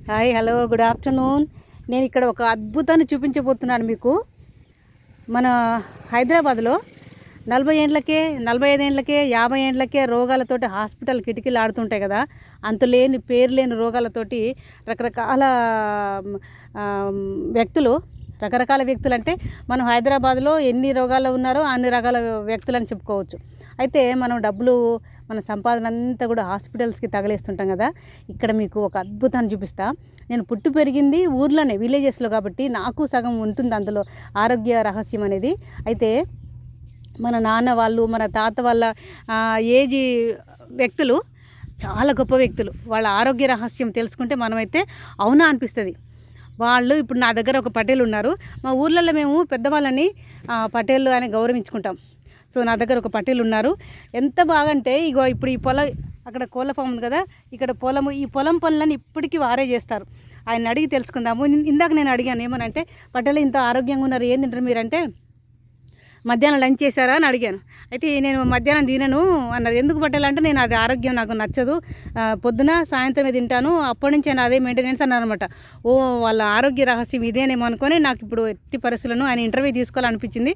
Hi, hello, good afternoon. నేను ఇక్కడ ఒక అద్భుతాన్ని చూపించబోతున్నాను మీకు. మన హైదరాబాద్లో 40 ఏండ్లకే, 45 ఏండ్లకే, 50 ఏండ్లకే రోగాలతోటి హాస్పిటల్ కిటికీలు ఆడుతుంటాయి కదా. అంతులేని పేరు లేని రోగాలతోటి రకరకాల వ్యక్తులు, రకరకాల వ్యక్తులు అంటే మనం హైదరాబాద్లో ఎన్ని రోగాలు ఉన్నారో అన్ని రకాల వ్యక్తులు అని చెప్పుకోవచ్చు. అయితే మనం డబ్బులు, మన సంపాదన అంతా కూడా హాస్పిటల్స్కి తగలేస్తుంటాం కదా. ఇక్కడ మీకు ఒక అద్భుతాన్ని చూపిస్తా. నేను పుట్టి పెరిగింది ఊర్లోనే, విలేజెస్లో, కాబట్టి నాకు సగం ఉంటుంది అందులో ఆరోగ్య రహస్యం అనేది. అయితే మన నాన్న వాళ్ళు, మన తాత వాళ్ళ ఏజీ వ్యక్తులు చాలా గొప్ప వ్యక్తులు. వాళ్ళ ఆరోగ్య రహస్యం తెలుసుకుంటే మనమైతే అవునా అనిపిస్తుంది. వాళ్ళు ఇప్పుడు నా దగ్గర ఒక పటేల్ ఉన్నారు. మా ఊర్లలో మేము పెద్దవాళ్ళని పటేళ్ళు అని గౌరవించుకుంటాం. సో నా దగ్గర ఒక పటేల్ ఉన్నారు. ఎంత బాగంటే ఇగో ఇప్పుడు ఈ పొలం, అక్కడ కోళ్ళ ఫామ్ ఉంది కదా, ఇక్కడ పొలము, ఈ పొలం పనులని ఇప్పటికీ వారే చేస్తారు. ఆయన అడిగి తెలుసుకుందాము. ఇందాక నేను అడిగాను ఏమనంటే, పటేల్ ఇంత ఆరోగ్యంగా ఉన్నారు, ఏం తింటారు మీరంటే, మధ్యాహ్నం లంచ్ చేశారా అని అడిగాను. అయితే నేను మధ్యాహ్నం తినను అన్నారు. ఎందుకు పట్టాలంటే, నేను అది ఆరోగ్యం నాకు నచ్చదు, పొద్దున సాయంత్రమే తింటాను, అప్పటి నుంచి నేను అదే మెయింటెనెన్స్ అన్నారనమాట. ఓ వాళ్ళ ఆరోగ్య రహస్యం ఇదేనేమో అనుకొని నాకు ఇప్పుడు ఎట్టి పరిస్థితులను ఆయన ఇంటర్వ్యూ తీసుకోవాలనిపించింది.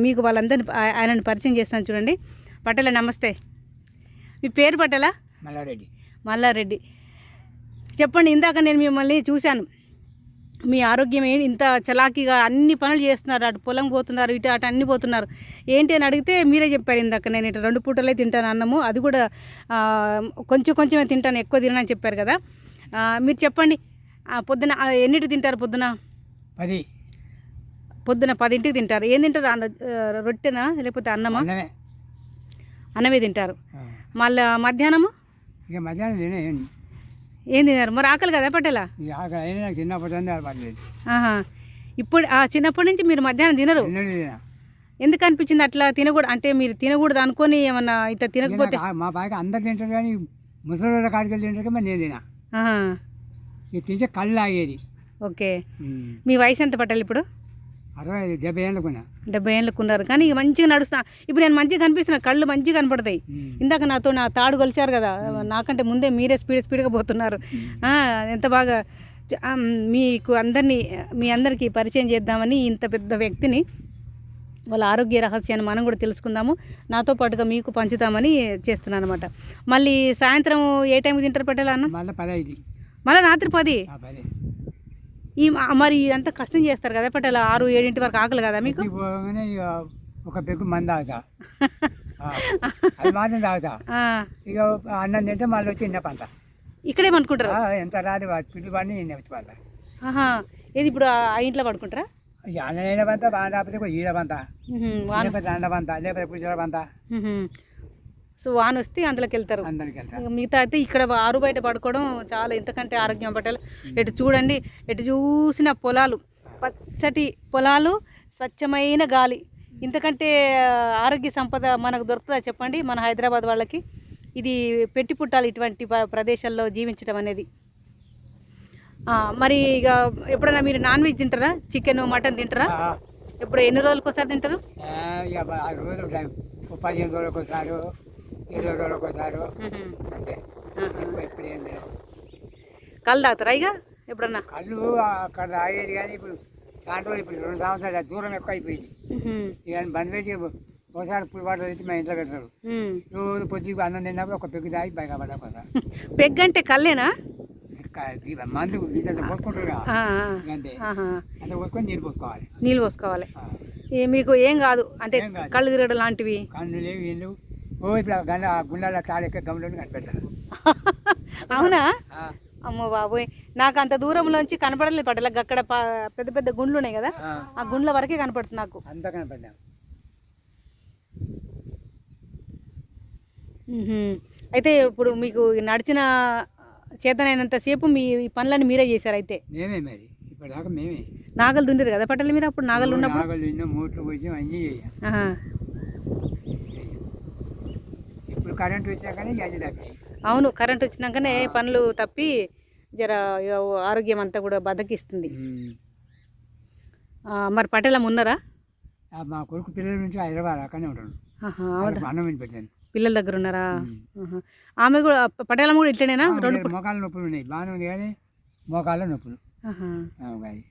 మీకు వాళ్ళందరినీ ఆయనను పరిచయం చేస్తాను చూడండి. పటేల నమస్తే. మీ పేరు పటేలా? మల్లారెడ్డి. చెప్పండి, ఇందాక నేను మిమ్మల్ని చూశాను. మీ ఆరోగ్యం ఏంటి, ఇంత చలాకీగా అన్ని పనులు చేస్తున్నారు, అటు పొలం పోతున్నారు, ఇటు అటు అన్ని పోతున్నారు, ఏంటి అని అడిగితే మీరే చెప్పారు ఇందాక, నేను ఇటు 2 పూటలే తింటాను అన్నము, అది కూడా కొంచెమే తింటాను, ఎక్కువ తినని చెప్పారు కదా. మీరు చెప్పండి, పొద్దున ఎన్నిటికి తింటారు? పొద్దున 10ంటికి తింటారు. ఏం తింటారు? రొట్టెనా లేకపోతే అన్నమా? అన్నమే తింటారు. మళ్ళీ మధ్యాహ్నము ఏం తిన్నారు? మరి ఆకలి కదా పట్టేలా? ఇప్పుడు చిన్నప్పటి నుంచి మీరు మధ్యాహ్నం తినరు? ఎందుకు అనిపించింది అట్లా తినకూడదు అంటే? మీరు తినకూడదు అనుకొని ఏమన్నా ఇట్లా తినకపోతే? మా బాగా అందరు తింటారు కానీ ముసలి కాడికి వెళ్ళి తింటారు కానీ నేను తినా. ఇది తింటే కళ్ళు ఆగేది. ఓకే. మీ వయసు ఎంత పట్టాలి ఇప్పుడు? 70 ఏళ్ళకున్నా. 70 ఏళ్ళకు ఉన్నారు కానీ ఇక మంచిగా నడుస్తా. ఇప్పుడు నేను మంచిగా కనిపిస్తున్నా, కళ్ళు మంచిగా కనపడతాయి. ఇందాక నాతో నా తాడు కొలిచారు కదా, నాకంటే ముందే మీరే స్పీడ్గా పోతున్నారు. ఎంత బాగా మీకు మీ అందరికీ పరిచయం చేద్దామని ఇంత పెద్ద వ్యక్తిని, వాళ్ళ ఆరోగ్య రహస్యాన్ని మనం కూడా తెలుసుకుందాము, నాతో పాటుగా మీకు పంచుతామని చేస్తున్నాను అనమాట. మళ్ళీ సాయంత్రం ఏ టైంకి తింటారు పట్టేలా అన్న? మళ్ళీ రాత్రి 10? మరి అంత కష్టం చేస్తారు కదా పట్టేలా, 6-7 వరకు ఆకలి కదా మీకు? ఒక పెగ్గు మంది తాగుతా, అది మాత్రం తాగుతా. ఇక అన్నం తింటే మళ్ళీ వచ్చి నిన్న పంట ఇక్కడే పడుకుంటారు? ఎంత రాదు పిల్లి పడి నిన్న వచ్చి పంట. ఏది ఇప్పుడు ఆ ఇంట్లో పడుకుంటారా? అన్న పంత బాగా రాకపోతే ఈడ పంత, లేకపోతే అండ పంత, లేకపోతే పురుషుల పంత. సో వాన వస్తే అందులోకి వెళ్తారు. మిగతా అయితే ఇక్కడ ఆరు బయట పడుకోవడం చాలా, ఇంతకంటే ఆరోగ్యం పట్టాలి. ఎటు చూడండి, ఎటు చూసిన పొలాలు, పచ్చటి పొలాలు, స్వచ్ఛమైన గాలి, ఇంతకంటే ఆరోగ్య సంపద మనకు దొరుకుతుందా చెప్పండి మన హైదరాబాద్ వాళ్ళకి? ఇది పెట్టి పుట్టాలి ఇటువంటి ప్రదేశాల్లో జీవించడం అనేది. మరి ఇక ఎప్పుడైనా మీరు నాన్ వెజ్ తింటారా? చికెన్, మటన్ తింటారా? ఎప్పుడు ఎన్ని రోజులకు ఒకసారి తింటారు? 15 రోజులకు ఒకసారి, 20 రోజులకు ఒకసారి అంతే. ఎప్పుడు ఏం లేదు. కళ్ళు తాగుతారా ఇక ఎప్పుడన్నా? కళ్ళు అక్కడ తాగేది కానీ ఇప్పుడు చాలా రోజులు, ఇప్పుడు 2 సంవత్సరాలు దూరం ఎక్కువ అయిపోయింది. ఇక బంద్ పెట్టి ఒకసారి పుల్ వాటర్ అయితే మా ఇంట్లో పెడతారు. రోజు పొద్దుకు అన్నం తిన్నప్పుడు ఒక పెగ్గు తాగి బయట పడకపోతా. పెగ్ అంటే కళ్ళేనా? మందు పోసుకుంటారు అంతే, అంత పోసుకొని నీళ్ళు పోసుకోవాలి. మీకు ఏం కాదు అంటే కళ్ళు తిరగడం లాంటివి? కళ్ళు లేవు, ఏం లేవు. ఇప్పుడు గుండెల తాళెక్క గమలో కనిపెట్టారు. అవునా? అమ్మో బాబోయ్, నాకు అంత దూరంలోంచి కనపడలేదు పట్టలే. అక్కడ పెద్ద పెద్ద గుండ్లు ఉన్నాయి కదా, ఆ గుండ్ల వరకే కనపడుతుంది నాకు. అంతా కనపడ్డా. అయితే ఇప్పుడు మీకు నడిచిన చేతనైనంతసేపు మీ పనులన్నీ మీరే చేశారు? అయితే మేమే మరి ఇప్పటిదాకా మేమే. నాగలు దుండారు కదా పట్టలు మీరు అప్పుడు? నాగలు ఉన్నప్పుడు మోటార్లు పోయి అన్నీ చేయాలి. ఇప్పుడు కరెంట్ వచ్చాకనే అన్నీ తప్పాయి. అవును, కరెంట్ వచ్చినాకనే పనులు తప్పి జర ఆరోగ్యం అంతా కూడా బద్దకిస్తుంది. మరి పటేలం ఉన్నారా? మా కొడుకు పిల్లల నుంచి హైదరాబాద్ అక్కడనే ఉంటాడు. అన్నం పెట్టాను. పిల్లల దగ్గర ఉన్నారా? ఆమె కూడా పటేలం కూడా ఇట్లనేనా? 2 మోకాళ్ళ నొప్పులు ఉన్నాయి, బాగానే ఉంది కానీ మోకాళ్ళ నొప్పులు ఆహా. అది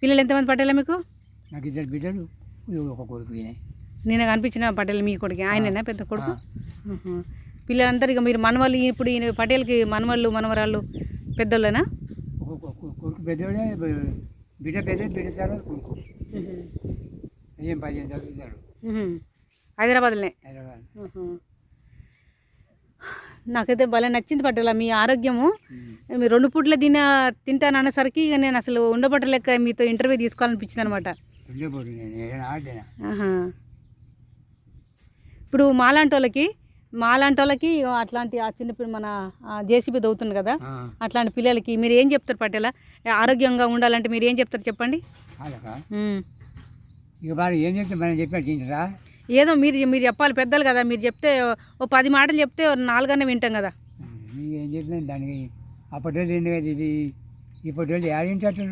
పిల్లలు ఎంతమంది పటేలా మీకు? నాకు 2 బిడ్డలు ఒక కొడుకు వినాయి. నేను కనిపించిన పటేల్ మీ కొడుకు ఆయనేనా పెద్ద కొడుకు? ఆహా. పిల్లలందరూ ఇక మీరు మనవాళ్ళు ఇప్పుడు ఈయన పటేల్కి మనవాళ్ళు మనవరాళ్ళు పెద్దోళ్ళేనా? కొడుకు పెద్దోడే, బిడ్డ బిడ్డ తర్వాత కొడుకు ఏం 15 చదువుతాడు హైదరాబాద్లోనే. హైదరాబాద్. నాకైతే భలే నచ్చింది పటేలా మీ ఆరోగ్యము. మీరు 2 పూట్ల తింటాను అనేసరికి ఇక నేను అసలు ఉండబట్టలేక మీతో ఇంటర్వ్యూ తీసుకోవాలనిపించింది అనమాట. ఇప్పుడు మాలాంటి వాళ్ళకి అట్లాంటి ఆ చిన్న మన జేసీబీ దవ్వుతుంది కదా, అట్లాంటి పిల్లలకి మీరు ఏం చెప్తారు పటేలా? ఆరోగ్యంగా ఉండాలంటే మీరు ఏం చెప్తారు చెప్పండి. ఇక బాగా ఏం చెప్తే మనం చెప్పినట్టు తింటారా? ఏదో మీరు చెప్పాలి, పెద్దలు కదా, మీరు చెప్తే ఓ 10 మాటలు చెప్తే 4 వింటాం కదా. ఏం చెప్పినా దానికి అప్పటి ఇది ఇప్పటి ఏడింటారు.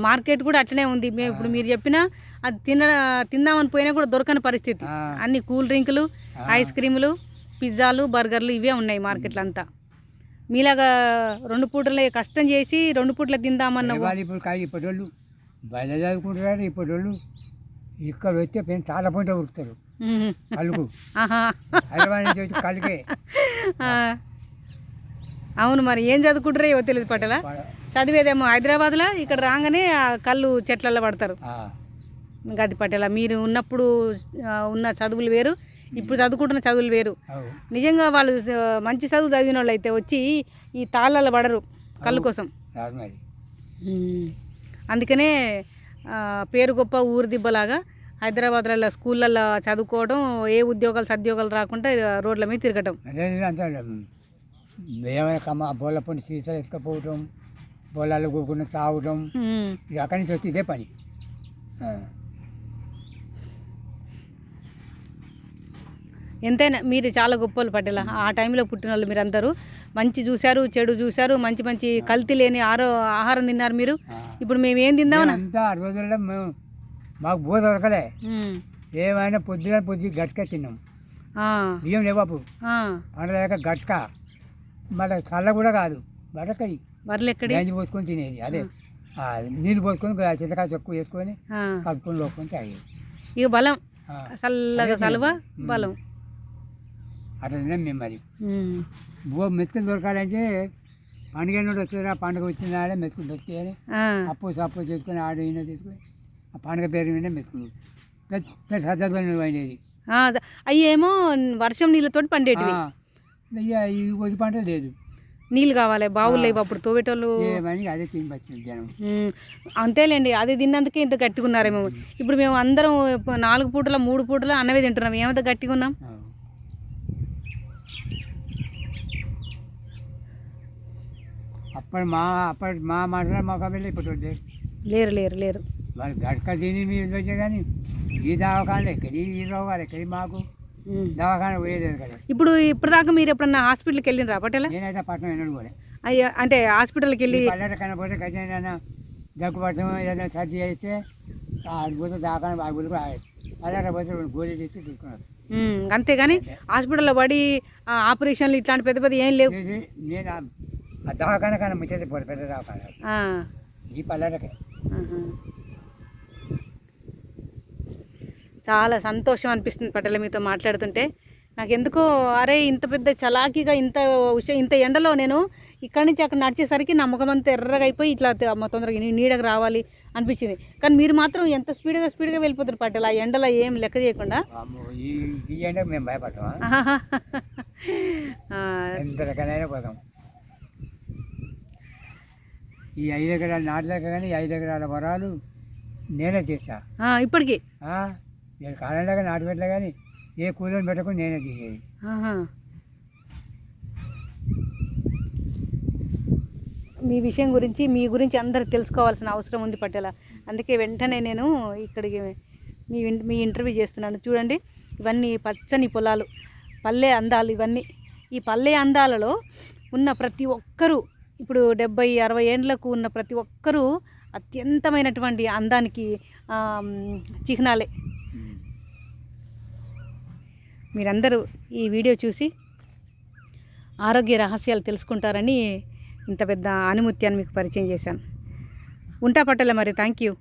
మార్కెట్ కూడా అట్లనే ఉంది. ఇప్పుడు మీరు చెప్పినా అది తిందామని పోయినా కూడా దొరకని పరిస్థితి. అన్ని కూల్ డ్రింకులు, ఐస్ క్రీములు, పిజ్జాలు, బర్గర్లు ఇవే ఉన్నాయి మార్కెట్లో అంతా. మీలాగా 2 పూటలే కష్టం చేసి 2 పూటలు తిందామన్న ఇప్పుడు ఇప్పటి వాళ్ళు బయట చదువుకుంటున్నారు. ఇప్పటి వాళ్ళు ఇక్కడ వస్తే పెన్ చాలా పంట ఉరుకుతారు కలుగు. హైదరాబాద్ నుంచి వచ్చి కలుగే. అవును, మరి ఏం చదువుకుంటారో ఏవో తెలియదు పటేలా. చదివేదేమో హైదరాబాద్లో, ఇక్కడ రాగానే కళ్ళు చెట్లలో పడతారు. గది పటేలా మీరు ఉన్నప్పుడు ఉన్న చదువులు వేరు, ఇప్పుడు చదువుకుంటున్న చదువులు వేరు. నిజంగా వాళ్ళు మంచి చదువు చదివిన వాళ్ళు అయితే వచ్చి ఈ తాళ్ళలో పడరు కళ్ళు కోసం. అందుకనే పేరు గొప్ప ఊరు దిబ్బలాగా హైదరాబాద్లలో స్కూళ్ళల్లో చదువుకోవడం, ఏ సద్యోగాలు రాకుండా రోడ్ల మీద తిరగటం. బోళ్ళ పొండి సీసాలు ఎత్తుకపోవటం, బోళ్ళలో కూకుని తాగటం, ఇక అక్కడి నుంచి వచ్చి ఇదే పని. ఎంతైనా మీరు చాలా గొప్పలు పటేలా. ఆ టైంలో పుట్టిన వాళ్ళు మీరు అందరూ మంచి చూశారు, చెడు చూశారు, మంచి మంచి కల్తీ లేని ఆహారం తిన్నారు మీరు. ఇప్పుడు మేము ఏం తిందామని అంతా 6 రోజుల్లో మాకు బోధ దొరకలే. ఏమైనా పొద్దున గట్క తిన్నాం. బియ్యం లేవాపు పండలేక గట్క, మళ్ళీ చల్ల కూడా కాదు, బరకది బర్రెలు ఎక్కడి గంజి పోసుకొని తినేది. అదే నీళ్ళు పోసుకొని చింతకాయ చొక్కు వేసుకొని కలుపుకొని లోపుకొని తాగేది. ఇక బలం చల్లగా చలువ బలం అట్లా తిన్నాం మేము. మరి మెతుకులు దొరకాలంటే పండుగ నుండి వస్తుందా, పండుగ వచ్చిన ఆడే మెతుకులు దొరుకుతాయని అప్పు సప్పు చేసుకొని ఆడ ఈయన తీసుకొని ఆ పండుగ పేరు మీద మెతుకులు పెద్ద శ్రద్ధతో అయినది. అవి ఏమో వర్షం నీళ్ళతోటి పండేటివి. ఈ వరి పంట లేదు, నీళ్ళు కావాలి, బావులు లేవు అప్పుడు తోవేటోళ్ళు. అదే తిని వచ్చింది జనం. అంతేలేండి, అది తిన్నందుకే ఇంత గట్టిగా ఉన్నారేమో. ఇప్పుడు మేము అందరం 4 పూటల 3 పూటల అన్నమే తింటున్నాం, ఏమంత గట్టిగా ఉన్నాం. అప్పటి మా మాటలు మాకు వెళ్ళి ఇప్పుడు లేరు లేరు లేరు వాళ్ళు గట్క తిని మీరు వచ్చే కానీ ఈ దవాఖానలు ఎక్కడి, ఈ రోగాలు ఎక్కడి, మాకు దవాఖాన పోయేది కదా. ఇప్పటిదాకా మీరు ఎప్పుడన్నా హాస్పిటల్కి వెళ్ళినరా పటేలా? నేనైతే పట్టణం వెళ్ళడు కూడా. అయ్యా, అంటే హాస్పిటల్కి వెళ్ళి పల్లెట కనపోతే ఖచ్చితంగా దగ్గు పట్టడం ఏదైనా సర్జీ అయితే ఆడిపోతే దవాఖాన ఆడిపోతే పల్లెట పోతే 2 గోళీలు ఇచ్చి తీసుకున్నారు. అంతేగాని హాస్పిటల్లో పడి ఆపరేషన్లు ఇట్లాంటి పెద్ద ఏం లేవు. నేను ఆ దవాఖాన కన్నా ముచ్చేది పోదు, పెద్ద దవాఖాన ఈ పల్లెటకే. చాలా సంతోషం అనిపిస్తుంది పటేలా మీతో మాట్లాడుతుంటే. నాకు ఎందుకో అరే ఇంత పెద్ద చలాకీగా ఇంత ఎండలో నేను ఇక్కడి నుంచి అక్కడ నడిచేసరికి నా ముఖం అంతా ఎర్రగా అయిపోయి ఇట్లా తొందరగా నీడకు రావాలి అనిపించింది. కానీ మీరు మాత్రం ఎంత స్పీడ్గా వెళ్ళిపోతారు పటేలా, ఆ ఎండలో ఏం లెక్క చేయకుండా. ఈ ఎండకు మేము భయపడతాం, ఎంత రకాలైనా పోతాం. ఈ 5 ఎకరాల నాటలేక కానీ 5 ఎకరాల వరాలు నేనే చేసా ఇప్పటికీ. నేను కాలంలాగా నాటు పెట్టలే కానీ ఏ కూలీని పెట్టకుండా నేనే తీసేది. మీ గురించి అందరూ తెలుసుకోవాల్సిన అవసరం ఉంది పటేలా. అందుకే వెంటనే నేను ఇక్కడికి మీ ఇంటర్వ్యూ చేస్తున్నాను. చూడండి, ఇవన్నీ పచ్చని పొలాలు, పల్లె అందాలు ఇవన్నీ. ఈ పల్లె అందాలలో ఉన్న ప్రతి ఒక్కరూ ఇప్పుడు 70-60 ఏండ్లకు ఉన్న ప్రతి ఒక్కరూ అత్యంతమైనటువంటి అందానికి చిహ్నాలే. మీరందరూ ఈ వీడియో చూసి ఆరోగ్య రహస్యాలు తెలుసుకుంటారని ఇంత పెద్ద ఆనిముత్యాన్ని మీకు పరిచయం చేశాను. ఉంటా పట్టలే మరి. Thank you.